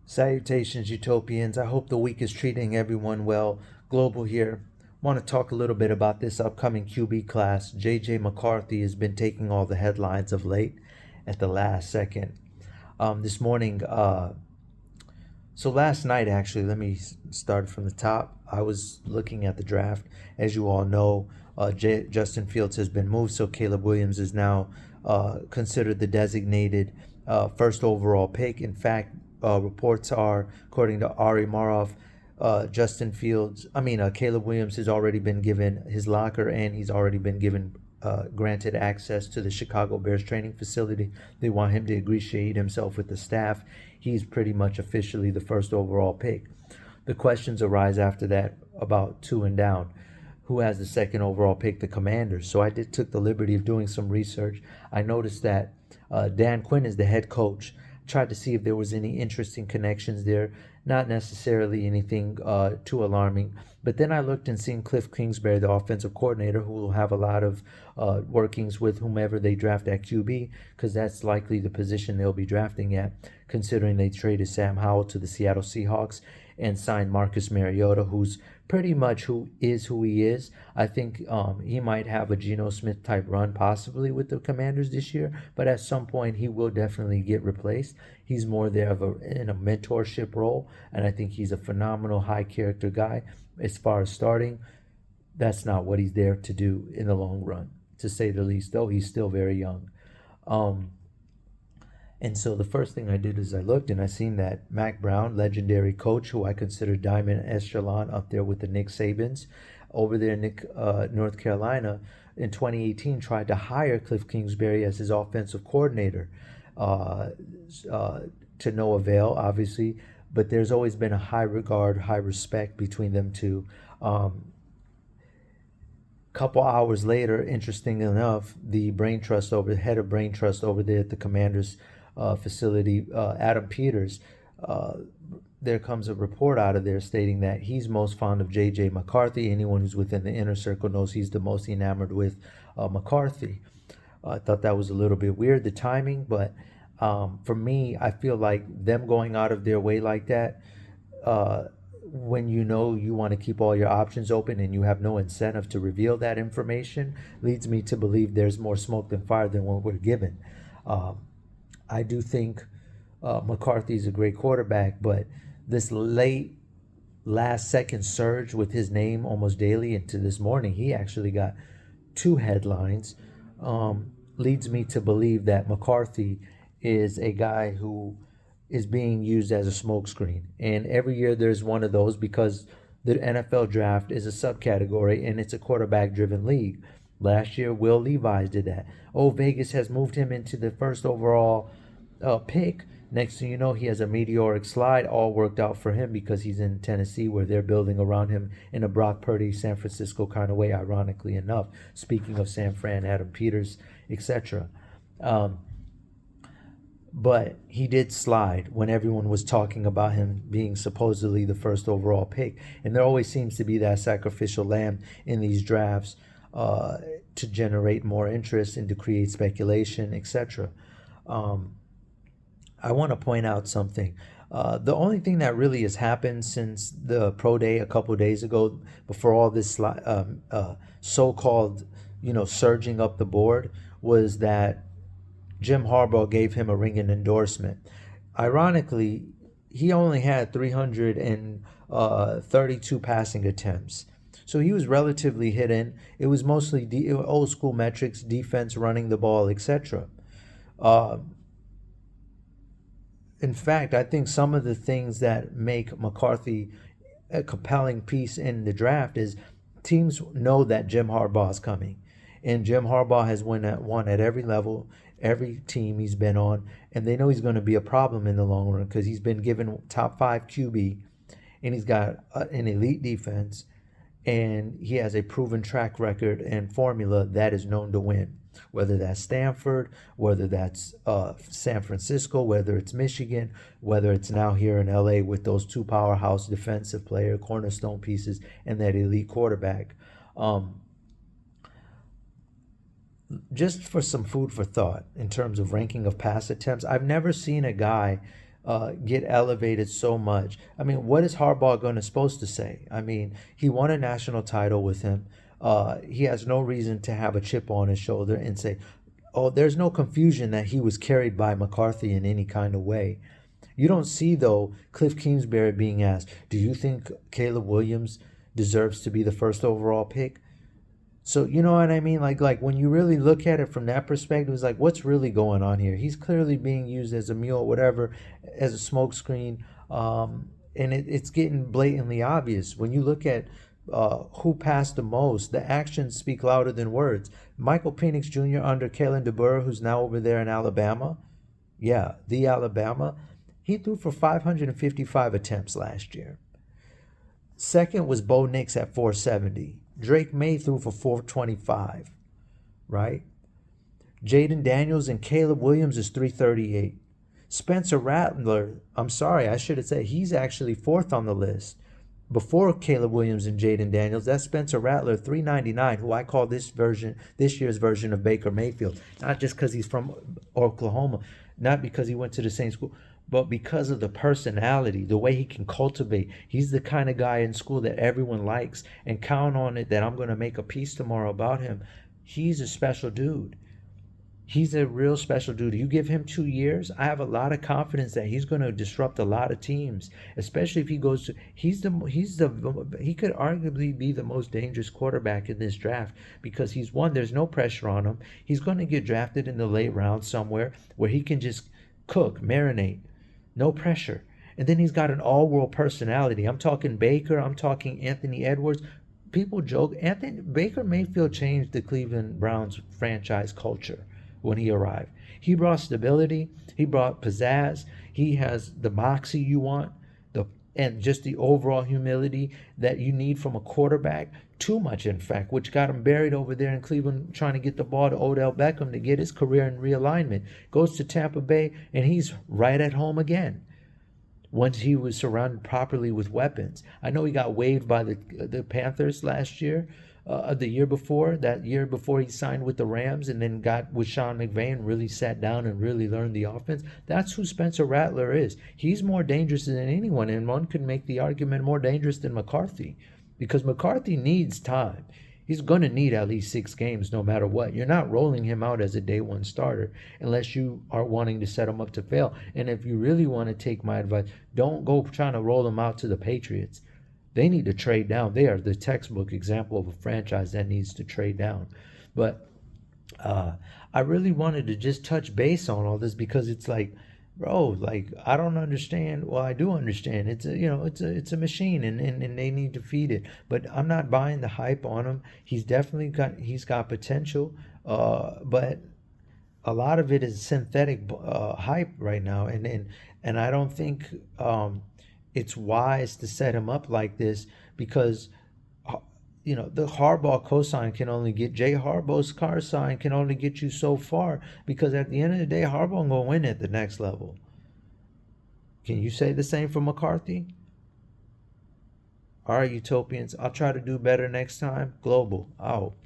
Salutations, Utopians. I hope the week is treating everyone well. Global here. Want to talk a little bit about this upcoming QB class. JJ McCarthy has been taking all the headlines of late at the last second. This morning, so last night, actually, let me start from the top. I was looking at the draft. As you all know, Justin Fields has been moved, so Caleb Williams is now considered the designated first overall pick. In fact, reports are, according to Ari Maroff, Caleb Williams has already been given his locker and he's already been given granted access to the Chicago Bears training facility. They want him to ingratiate himself with the staff. He's pretty much officially the first overall pick. The questions arise after that about two and down. Who has the second overall pick? The Commanders. So I took the liberty of doing some research. I noticed that Dan Quinn is the head coach. Tried to see if there was any interesting connections there. Not necessarily anything too alarming. But then I looked and seen Cliff Kingsbury, the offensive coordinator, who will have a lot of workings with whomever they draft at QB, because that's likely the position they'll be drafting at, considering they traded Sam Howell to the Seattle Seahawks and signed Marcus Mariota, who's pretty much who he is. I think he might have a Geno Smith type run possibly with the Commanders this year, but at some point he will definitely get replaced. He's more there in a mentorship role, and I think he's a phenomenal high character guy. As far as starting, that's not what he's there to do in the long run, to say the least, though he's still very young. And so the first thing I did is I looked and I seen that Mac Brown, legendary coach, who I consider Diamond Echelon up there with the Nick Sabans, over there in North Carolina, in 2018 tried to hire Cliff Kingsbury as his offensive coordinator, to no avail, obviously. But there's always been a high regard, high respect between them two. Couple hours later, interesting enough, the head of brain trust over there at the Commanders facility, Adam Peters, there comes a report out of there stating that he's most fond of JJ McCarthy. Anyone who's within the inner circle knows he's the most enamored with McCarthy. I thought that was a little bit weird, the timing, but for me, I feel like them going out of their way like that, when you know you want to keep all your options open and you have no incentive to reveal that information, leads me to believe there's more smoke than fire than what we're given. I do think McCarthy's a great quarterback, but this last second surge with his name almost daily into this morning, he actually got two headlines, leads me to believe that McCarthy is a guy who is being used as a smokescreen. And every year there's one of those, because the NFL draft is a subcategory and it's a quarterback driven league. Last year, Will Levis did that. Oh, Vegas has moved him into the first overall pick. Next thing you know, he has a meteoric slide, all worked out for him because he's in Tennessee, where they're building around him in a Brock Purdy, San Francisco kind of way, ironically enough. Speaking of San Fran, Adam Peters, etc. But he did slide when everyone was talking about him being supposedly the first overall pick. And there always seems to be that sacrificial lamb in these drafts, to generate more interest and to create speculation, etc. I want to point out something. The only thing that really has happened since the pro day a couple of days ago, before all this so-called, surging up the board, was that Jim Harbaugh gave him a ringing endorsement. Ironically, he only had 332 passing attempts. So he was relatively hidden. It was mostly old school metrics, defense, running the ball, etc. In fact, I think some of the things that make McCarthy a compelling piece in the draft is teams know that Jim Harbaugh is coming. And Jim Harbaugh has won at every level, every team he's been on, and they know he's going to be a problem in the long run because he's been given top 5 QB, and he's got an elite defense, and he has a proven track record and formula that is known to win. Whether that's Stanford, whether that's San Francisco, whether it's Michigan, whether it's now here in LA with those two powerhouse defensive player cornerstone pieces and that elite quarterback. Just for some food for thought in terms of ranking of pass attempts, I've never seen a guy get elevated so much. I mean, what is Harbaugh going to supposed to say? I mean, he won a national title with him. He has no reason to have a chip on his shoulder and say, "Oh, there's no confusion that he was carried by McCarthy in any kind of way." You don't see though Cliff Kingsbury being asked, "Do you think Caleb Williams deserves to be the first overall pick?" So you know what I mean? Like when you really look at it from that perspective, it's like what's really going on here? He's clearly being used as a mule, whatever, as a smokescreen, and it's getting blatantly obvious when you look at who passed the most. The actions speak louder than words. Michael Penix Jr. under Kalen Deur, who's now over there in Alabama, yeah, the Alabama, he threw for 555 attempts last year. Second was Bo Nix at 470. Drake May threw for 425, right? Jaden Daniels and Caleb Williams is 338. Spencer Rattler, I'm sorry, I should have said he's actually fourth on the list. Before Caleb Williams and Jaden Daniels, that's Spencer Rattler, 399, who I call this year's version of Baker Mayfield. Not just because he's from Oklahoma, not because he went to the same school, but because of the personality, the way he can cultivate. He's the kind of guy in school that everyone likes, and count on it that I'm going to make a piece tomorrow about him. He's a special dude. He's a real special dude. You give him 2 years, I have a lot of confidence that he's going to disrupt a lot of teams, especially if he goes to. He could arguably be the most dangerous quarterback in this draft because he's one. There's no pressure on him. He's going to get drafted in the late rounds somewhere where he can just cook, marinate, no pressure. And then he's got an all-world personality. I'm talking Baker. I'm talking Anthony Edwards. People joke. Anthony Baker Mayfield changed the Cleveland Browns franchise culture when he arrived. He brought stability. He brought pizzazz. He has the moxie you want, and just the overall humility that you need from a quarterback. Too much, in fact, which got him buried over there in Cleveland trying to get the ball to Odell Beckham to get his career in realignment. Goes to Tampa Bay, and he's right at home again once he was surrounded properly with weapons. I know he got waived by the Panthers last year, the year before, that year before he signed with the Rams and then got with Sean McVay and really sat down and really learned the offense. That's who Spencer Rattler is. He's more dangerous than anyone, and one could make the argument more dangerous than McCarthy because McCarthy needs time. He's going to need at least 6 games no matter what. You're not rolling him out as a day one starter unless you are wanting to set him up to fail. And if you really want to take my advice, don't go trying to roll him out to the Patriots. They need to trade down. They are the textbook example of a franchise that needs to trade down. But I really wanted to just touch base on all this because it's like, bro, like I don't understand. Well, I do understand. It's a machine, and they need to feed it. But I'm not buying the hype on him. He's got potential, but a lot of it is synthetic hype right now, and I don't think it's wise to set him up like this because the Harbaugh cosign can only get Jay Harbaugh's car sign can only get you so far because at the end of the day, Harbaugh gonna win at the next level. Can you say the same for McCarthy? All right, Utopians, I'll try to do better next time. Global out.